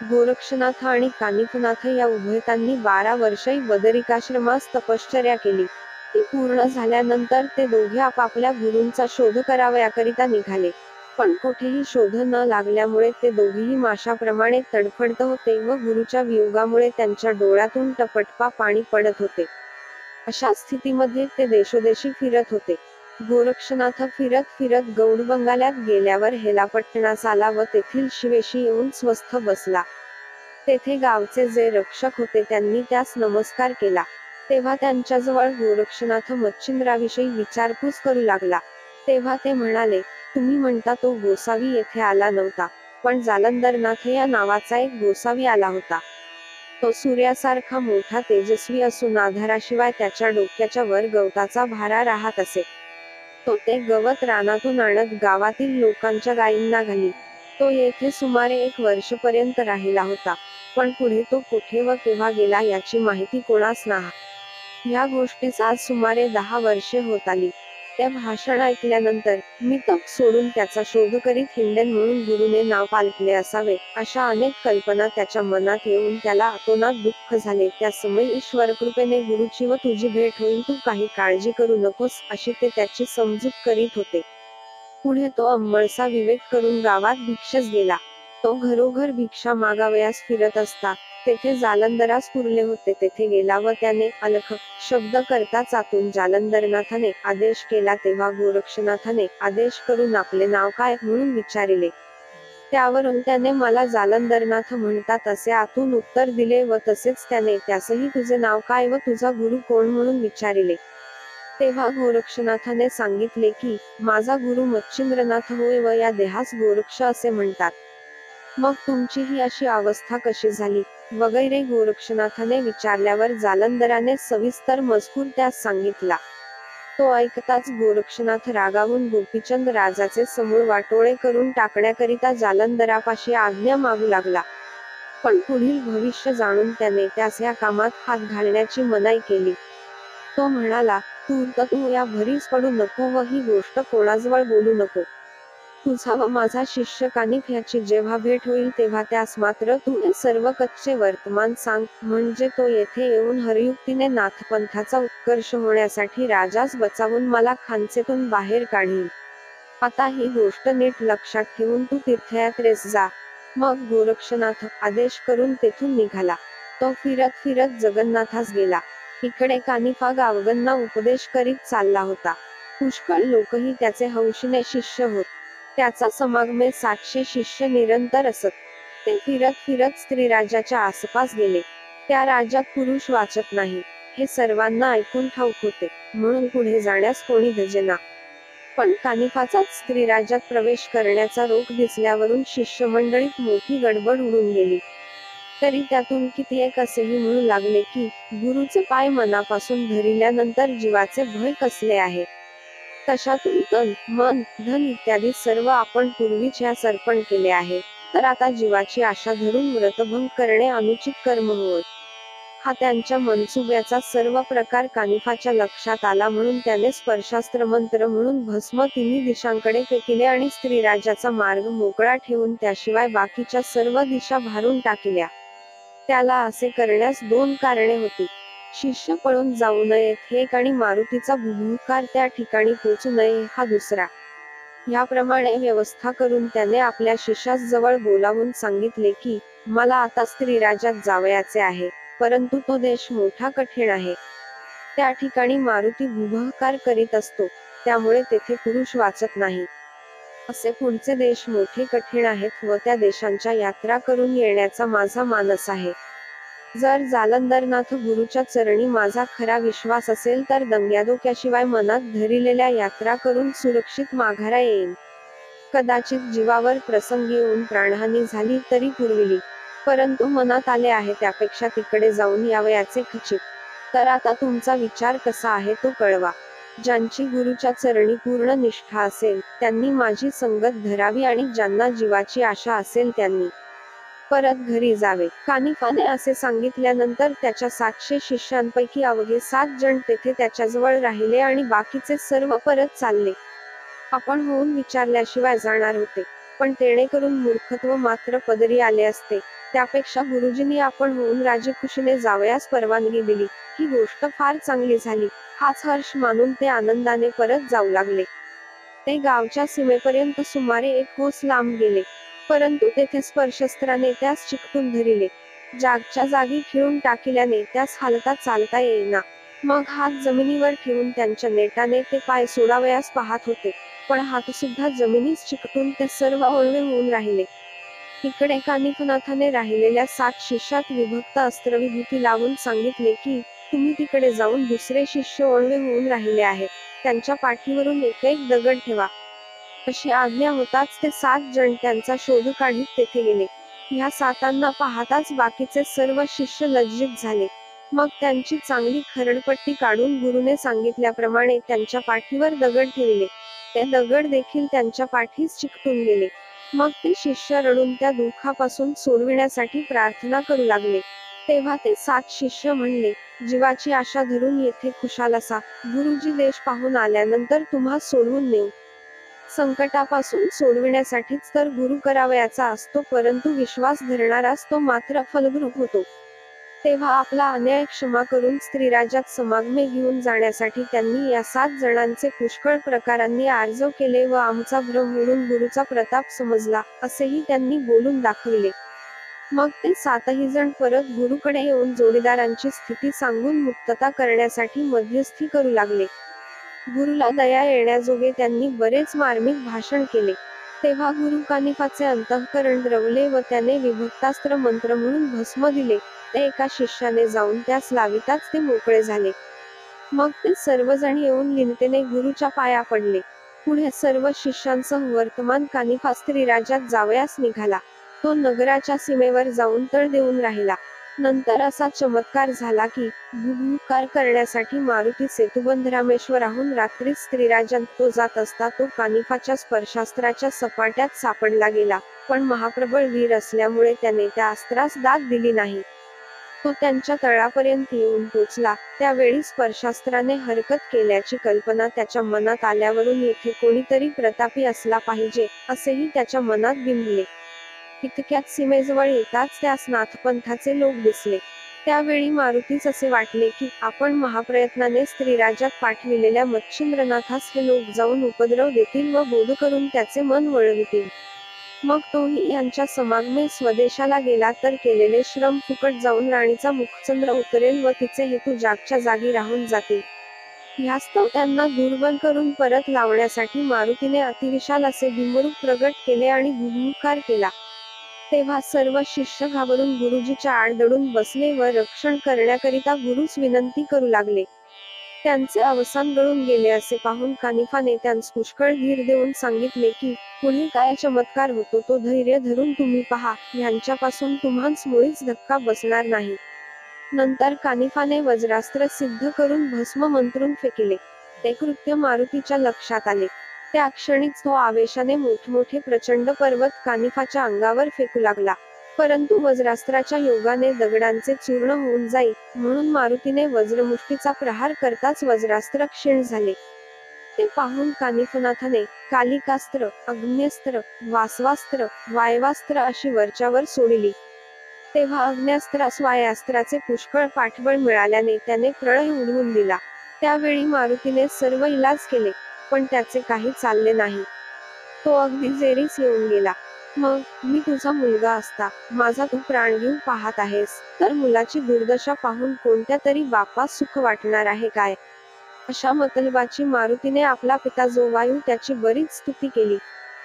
गोरक्षनाथ आणि कानिफनाथ या उभयतांनी 12 वर्षे बदरिकाश्रमास तपश्चर्या केली. ती पूर्ण झाल्यानंतर ते दोघे आपापल्या गुरूंचा शोध करावयाकरिता निघाले. पण कोठेही शोध न लागल्यामुळे ते दोघेही माशाप्रमाणे तडफडत होते व गुरूच्या वियोगामुळे त्यांच्या डोळ्यातून टपटपा पाणी पडत होते. अशा स्थितीमध्ये ते देशोदेशी फिरत होते. गोरक्षनाथ फिरत फिरत गौडबंगाल्यात गेल्यावर हेलापट्टणास आला व तेथील शिवेशी येऊन स्वस्थ बसला. तेथे गावचे जे रक्षक होते त्यांनी त्यास नमस्कार केला. तेव्हा त्यांच्याजवळ गोरक्षनाथ मच्छिंद्राविषयी विचारपूस करू लागला. तेव्हा ते म्हणाले, तुम्ही म्हणता तो गोसावी येथे आला नव्हता, पण जालंधरनाथ या नावाचा एक गोसावी आला होता. तो सूर्यासारखा मोठा तेजस्वी असून आधाराशिवाय त्याच्या डोक्याच्या वर गवताचा भारा राहत असे. तो ते गवत रानातून आणत गावातील लोकांच्या गायींना घाली. तो येथे सुमारे 1 वर्षपर्यंत राहिला होता, पण पुढे तो कुठे व केव्हा गेला याची माहिती कोणास नाही. ह्या गोष्टीस आज सुमारे 10 वर्षे होत आली. त्या भाषण ऐकल्यानंतर मी तप सोडून त्याचा शोध करीत हिंडेन म्हणून गुरुने नाव पालटले असावे, अशा अनेक कल्पना त्याच्या मनात येऊन त्याला अतोनात दुःख झाले. त्या समय ईश्वरकृपेने गुरुची व तुझी भेट होईल, तू काही काळजी करू नकोस, अशी ते त्याची समजूत करीत होते. पुढे तो अंमळसा विवेक करून गावात भिक्षेस गेला. तो घरोघर भिक्षा मागावयास फिरत असता. तेथे जालंधरास पुरले होते. तेथे गेला व त्याने अलख शब्द करताच आतून जालंधरनाथाने आदेश केला. तेव्हा गोरक्षनाथाने आदेश करून आपले नाव काय म्हणून विचारिले. त्यावरून त्याने मला जालंधरनाथ म्हणतात असे आतून उत्तर दिले व तसेच त्याने त्यासही तुझे नाव काय व तुझा गुरु कोण म्हणून विचारिले. तेव्हा गोरक्षनाथाने सांगितले की, माझा गुरु मच्छिंद्रनाथ होय व या देहास गोरक्ष असे म्हणतात. मग तुमची ही अशी अवस्था कशी झाली वगैरे गोरक्षनाथाने विचारल्यावर जालंधराने सविस्तर मजकूर त्यास सांगितला. तो ऐकताच गोरक्षनाथ रागावून गोपीचंद राजाचे समूळ वाटोळे करून टाकण्याकरिता जालंधरापाशी आज्ञा मागू लागला. पण पुढील भविष्य जाणून त्याने त्यास या कामात हात घालण्याची मनाई केली. तो म्हणाला, तू या भरीस पडू नको व ही गोष्ट कोणाजवळ बोलू नको. तुझा व माझा शिष्य कानिफ ह्याची जेव्हा भेट होईल तेव्हा त्यास मात्र तू हे सर्व कच्चे वर्तमान सांग, म्हणजे तो येथे येऊन हरयुक्तीने नाथपंथाचा उत्कर्ष होण्यासाठी राजास बचावून मला खानसेतून बाहेर काढील. आता ही गोष्ट नीट लक्षात ठेवून तू तीर्थयात्रेस जा. मग गोरक्षनाथ आदेश करून तेथून निघाला. तो फिरत फिरत जगन्नाथास गेला. इकडे कानिफा गावगांना उपदेश करीत चालला होता. पुष्कळ लोकही त्याचे हौशीने शिष्य होत. त्याचा समागमे 700 शिष्य निरंतर असत. ते फिरत फिरत स्त्रीराजाच्या आसपास गेले. त्या राज्यात पुरुष वाचत नाही, हे सर्वांना ऐकून ठाऊक होते, म्हणून पुढे जाण्यास कोणी धजेना. पण कानिफाचाच स्त्रीराज्यात प्रवेश करण्याचा रोख दिसल्यावरून शिष्यमंडळीत मोठी गडबड उडून गेली. तरी त्यातून कित्येक असेही म्हणू लागले की, गुरुचे पाय मनापासून धरिल्यानंतर जीवाचे भय कसले आहे. तशातून तन, मन, धन इत्यादी सर्व आपण पूर्वीच ह्यास अर्पण केले आहे, तर आता जीवाची आशा धरून व्रतभंग करणे अनुचित कर्म होय. हा त्यांच्या मनसुब्याचा सर्व प्रकार कानिफाच्या लक्षात आला, म्हणून त्याने स्पर्शास्त्रमंत्र म्हणून भस्म तिन्ही दिशांकडे फेकिले आणि स्त्रीराजाचा मार्ग मोकळा ठेवून त्याशिवाय बाकीच्या सर्व दिशा भारून टाकल्या. त्याला असे करण्यास 2 कारणे होती. शिष्य पळून जाऊ नयेत एक आणि मारुतीचा भुभुंकार त्या ठिकाणी पोचू नये हा दुसरा. ह्याप्रमाणे व्यवस्था करून त्याने आपल्या शिष्यास जवळ बोलावून सांगितले की, मला आता स्त्रीराज्यात जावयाचे आहे, परंतु तो देश मोठा कठीण आहे. त्या ठिकाणी मारुती भुभुंकार करीत असतो, त्यामुळे तेथे पुरुष वाचत नाही. असे पुढचे देश मोठे कठीण आहेत व त्या देशांच्या यात्रा करून येण्याचा माझा मानस आहे. जर जालंधरनाथ गुरुच्या चरणी माझा खरा विश्वास असेल तर दंग्याधोक्याशिवाय मनात धरिलेल्या यात्रा करून सुरक्षित माघारा येईन. कदाचित जीवावर प्रसंगी येऊन प्राणहानी झाली तरी पुरविली, परंतु मनात आले आहे त्यापेक्षा तिकडे जाऊन यावयाचे खचित. तर आता तुमचा विचार कसा आहे तो कळवा. ज्यांची गुरुच्या चरणी पूर्ण निष्ठा असेल त्यांनी माझी संगत धरावी आणि ज्यांना जीवाची आशा असेल त्यांनी परत घरी जावे. कानिफाने असे सांगितल्यानंतर त्याच्या 700 शिष्यांपैकी अवघे 7 जण तेथे त्याच्याजवळ राहिले आणि बाकीचे सर्व परत चालले. आपण होऊन विचारल्याशिवाय जाणार होते, पण तेणेकरून मूर्खत्व मात्र पदरी आले असते. त्यापेक्षा गुरुजींनी आपण होऊन राजीखुशीने जावयास परवानगी दिली, ही गोष्ट फार चांगली झाली, हाच हर्ष मानून ते आनंदाने परत जाऊ लागले. ते गावच्या सीमेपर्यंत सुमारे 1 कोस लांब गेले, परंतु तेथे स्पर्शस्त्राने त्यास चिकटून धरिले. जागच्या जागी खिळून टाकिल्याने त्यास हालता चालता येईना. मग हात जमिनीवर ठेवून त्यांच्या नेटाने ते पाय सोडावयास पाहत होते, पण हातसुद्धा जमिनीस चिकटून ते सर्व ओळवे होऊन राहिले. इकडे कानिफनाथाने राहिलेल्या 7 शिष्यात विभक्त अस्त्रविभूती लावून सांगितले की, तुम्ही तिकडे जाऊन दुसरे शिष्य ओळवे होऊन राहिले आहेत, त्यांच्या पाठीवरून एक दगड ठेवा. अशी आज्ञा होताच ते 7 जण त्यांचा शोध काढीत तेथे गेले. ह्या 7 पाहताच बाकीचे सर्व शिष्य लज्जित झाले. मग त्यांची चांगली खरडपट्टी काढून गुरुने सांगितल्याप्रमाणे त्यांच्या पाठीवर दगड ठेविले. ते दगड देखील त्यांच्या पाठीस चिकटून गेले. मग ते शिष्य रडून त्या दुःखापासून सोडविण्यासाठी प्रार्थना करू लागले. तेव्हा ते 7 शिष्य म्हणले, जीवाची आशा धरून येथे खुशाल असा, गुरुजी देश पाहून आल्यानंतर तुम्हा सोडवून नेऊ. संकटापासून सोडविण्यासाठीच तर गुरु करावयाचा असतो, परंतु विश्वास धरणाराच तो मात्र फलद्रूप होतो. तेव्हा आपला अन्याय क्षमा करून स्त्रीराजात समागमे घेऊन जाण्यासाठी त्यांनी या 7 जणांचे पुष्कळ प्रकारांनी आर्जव केले व आमचा भ्रम उडून गुरुचा प्रताप समजला, असेही त्यांनी बोलून दाखविले. मग ते 7ही जण परत गुरुकडे येऊन जोडीदारांची स्थिती सांगून मुक्तता करण्यासाठी मध्यस्थी करू लागले. गुरुला दया येण्याजोगे त्यांनी बरेच मार्मिक भाषण केले. तेव्हा गुरु कानिफाचे अंतःकरण द्रवले व त्याने विभक्तास्त्र मंत्र म्हणून भस्म दिले. ते एका शिष्याने जाऊन त्यास लाविताच ते मोकळे झाले. मग ते सर्वजण येऊन लिनतेने गुरुच्या पाया पडले. पुढे सर्व शिष्यांसह वर्तमान कानिफा स्त्रीराजात जावयास निघाला. तो नगराच्या सीमेवर जाऊन तळ देऊन राहिला. नंतर असा चमत्कार झाला की, भूभुकार करण्यासाठी मारुती सेतुबंधरामेश्वराहून रात्रीच स्त्रीराजात तो जात असता तो कानिफाच्या स्पर्शास्त्राच्या सपाट्यात सापडला गेला, पण महाप्रबळ वीर असल्यामुळे त्याने त्या अस्त्रास दाद दिली नाही. तो त्यांच्या तळापर्यंत येऊन पोचला. त्यावेळी स्पर्शास्त्राने हरकत केल्याची कल्पना त्याच्या मनात आल्यावरून येथे कोणीतरी प्रतापी असला पाहिजे, असेही त्याच्या मनात बिंबले. इतक्यात सीमेजवळ येताच त्यास नाथपंथाचे लोक दिसले. त्यावेळी मारुतीस असे वाटले की, आपण महाप्रयत्नाने स्त्रीराजात पाठविलेल्या मच्छिंद्रनाथास हे लोक जाऊन उपद्रव देतील व बोध करून त्याचे मन वळवितील. मग तोही यांच्या समागमे स्वदेशाला गेला तर केलेले श्रम फुकट जाऊन राणीचा मुखचंद्र उतरेल व तिचे हेतू जागच्या जागी राहून जातील. ह्यास्तव त्यांना दुर्बल करून परत लावण्यासाठी मारुतीने अतिविशाल असे बिंबरूप प्रगट केले आणि भूभुकार केला. तेव्हा सर्व शिष्य घाबरून गुरुजीच्या आड दडून बसले व रक्षण करण्याकरिता गुरुस विनंती करू लागले. त्यांचे अवसान गळून गेले असे पाहून कानिफाने त्यांस पुष्कळ धीर देऊन सांगितले की, पुढे काय चमत्कार होतो तो धैर्य धरून तुम्ही पहा, ह्यांच्यापासून तुम्हास मुळीच धक्का बसणार नाही. नंतर कानिफाने वज्रास्त्र सिद्ध करून भस्म मंत्रून फेकिले. ते कृत्य मारुतीच्या लक्षात आले. त्या क्षणीच तो आवेशाने मोठमोठे प्रचंड पर्वत कानिफाच्या अंगावर फेकू लागला. परंतु वज्रास्त्राच्या योगाने दगडांचे चूर्ण होऊन जाई, म्हणून मारुतीने वज्रमुष्टीचा प्रहार करताच वज्रास्त्र क्षीण झाले. ते पाहून कानिफनाथाने कालिकास्त्र, अग्न्यस्त्र, वासवास्त्र, वायवास्त्र अशी वरच्यावर सोडिली. तेव्हा अग्न्यास्त्रास वायास्त्राचे पुष्कळ पाठबळ मिळाल्याने त्याने प्रळय उडवून दिला. त्यावेळी मारुतीने सर्व इलाज केले, पण त्याचे काही चालले नाही. तो अगदी जेरीस येऊन गेला. मग, मी तुझा मुलगा असता, माझा तू प्राण घेऊ पाहत आहेस, तर मुलाची दुर्दशा पाहून कोणत्या तरी बापास सुख वाटणार आहे काय? अशा मतलबाची मारुतीने आपला पिता जो वायू त्याची बरीच स्तुती केली.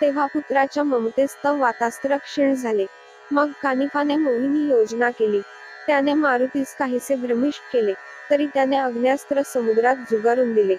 तेव्हा पुत्राच्या ममतेस्तव वातास्त्र क्षीण झाले. मग कानिफाने मोहिनी योजना केली. त्याने मारुतीस काहीसे भ्रमिष्ट केले, तरी त्याने अग्न्यास्त्र समुद्रात जुगारून दिले.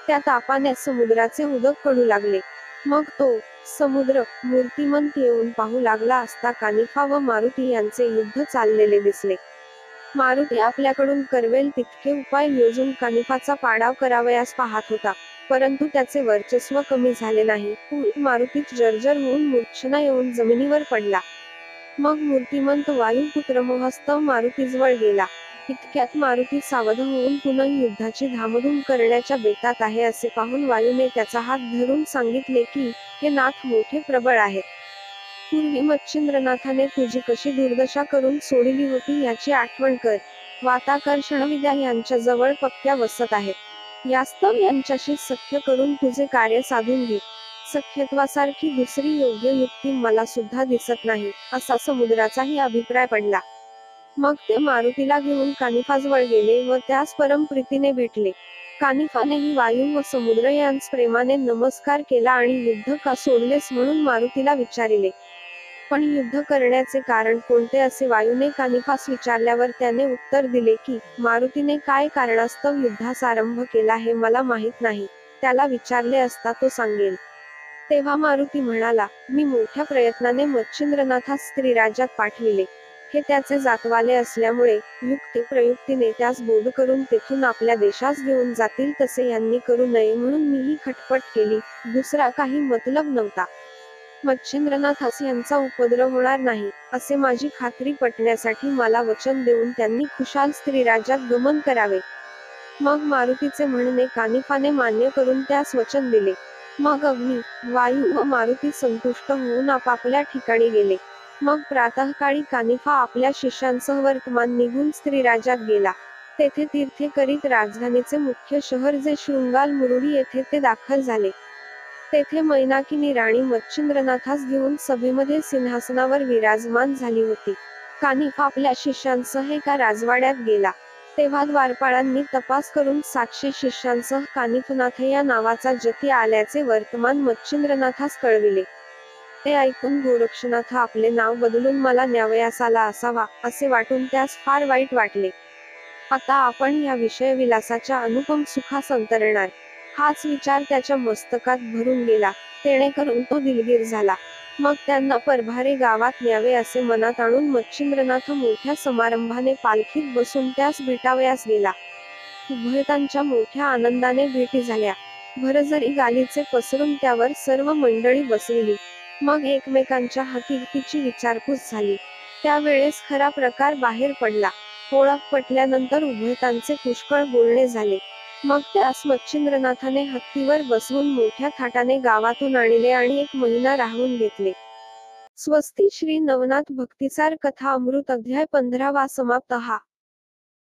त्या तापाने समुद्राचे उदक कडू लागले. मग तो समुद्र मूर्तिमंत येऊन पाहू लागला असता कानिफा व मारुती यांचे युद्ध चाललेले दिसले. मारुती आपल्याकडून करवेल तितके उपाय योजून कानिफाचा पाडाव करावयास पाहत होता, परंतु त्याचे वर्चस्व कमी झाले नाही. उलट मारुतीच जर्जर होऊन मूर्छना येऊन जमिनीवर पडला. मग मूर्तिमंत वायुपुत्र मोहस्तव मारुतीजवळ गेला. इतक्यात मारुती सावध होऊन पुन्हा युद्धाची धामधूम करण्याच्या बेतात आहे असे पाहून वायूने त्याचा हात धरून सांगितले की, हे नाथ मोठे प्रबळ आहेत. पूर्वी मच्छिंद्रनाथाने तुझी कशी दुर्दशा करून सोडली होती याची आठवण कर. वाताकर्षणविद्या यांच्याजवळ पक्क्या वसत आहेत. यास्तव यांच्याशी सख्य करून तुझे कार्य साधून घे. सख्यत्वासारखी दुसरी योग्य युक्ती मला सुद्धा दिसत नाही, असा समुद्राचाही अभिप्राय पडला. मग ते मारुतीला घेऊन कानिफाजवळ गेले व त्यास परम प्रीतीने भेटले. कानिफानेही वायू व समुद्र यांस प्रेमाने नमस्कार केला आणि युद्ध का सोडलेस म्हणून मारुतीला विचारिले. पण युद्ध करण्याचे कारण कोणते असे वायूने कानिफास विचारल्यावर त्याने उत्तर दिले की, मारुतीने काय कारणास्तव युद्धास आरंभ केला हे मला माहीत नाही, त्याला विचारले असता तो सांगेल. तेव्हा मारुती म्हणाला, मी मोठ्या प्रयत्नाने मच्छिंद्रनाथास स्त्रीराज्यात पाठविले. हे त्याचे जातवाले असल्यामुळे युक्ती प्रयुक्तीने त्यास बोध करून तेथून आपल्या देशास घेऊन जातील तसे यांनी करू नये म्हणून मी ही खटपट केली, दुसरा काही मतलब नव्हता. मच्छिंद्रनाथास यांचा उपद्रव होणार नाही, असे माझी खात्री पटण्यासाठी मला वचन देऊन त्यांनी खुशाल स्त्रीराज्यात गमन करावे. मग मारुतीचे म्हणणे कानिफाने मान्य करून त्यास वचन दिले. मग अग्नी, वायू व मारुती संतुष्ट होऊन आपापल्या ठिकाणी गेले. मग प्रातःकाळी कानिफा आपल्या शिष्यांसह वर्तमान निघून स्त्रीराज्यात गेला. तेथे तीर्थे करीत राजधानीचे मुख्य शहर जे शृंगाल मुरुडी येथे ते दाखल झाले. तेथे मैनाकिनी राणी मच्छिंद्रनाथास घेऊन सभेमध्ये सिंहासनावर विराजमान झाली होती. कानिफा आपल्या शिष्यांसह एका राजवाड्यात गेला. तेव्हा द्वारपाळांनी तपास करून 700 शिष्यांसह कानिफनाथ या नावाचा जती आल्याचे वर्तमान मच्छिंद्रनाथास कळविले. ते ऐकून गोरक्षनाथ आपले नाव बदलून मला न्यावयास आला असावा, असे वाटून त्यास फार वाईट वाटले. आता आपण या विषयविलासाच्या अनुपम सुखास अंतरणार, हाच विचार त्याच्या मस्तकात भरून गेला. तेणेकरून तो दिलगीर झाला. मग त्यांना परभारे गावात न्यावे असे मनात आणून मच्छिंद्रनाथ मोठ्या समारंभाने पालखीत बसून त्यास भेटावयास गेला. उभयतांच्या मोठ्या आनंदाने भेटी झाल्या. भरजरी गालिचे पसरून त्यावर सर्व मंडळी बसविली. मग एकमेकांच्या हकीकतीची विचारपूस झाली. त्यावेळेस खरा प्रकार बाहेर पडला. ओळख पटल्यानंतर उभयतांचे पुष्कळ बोलणे झाले. मग त्यास मच्छिंद्रनाथाने हत्तीवर बसवून मोठ्या थाटाने गावातून आणले आणि 1 महिना राहून घेतले. स्वस्ती श्री नवनाथ भक्तिसार कथा अमृत अध्याय 15 समाप्त.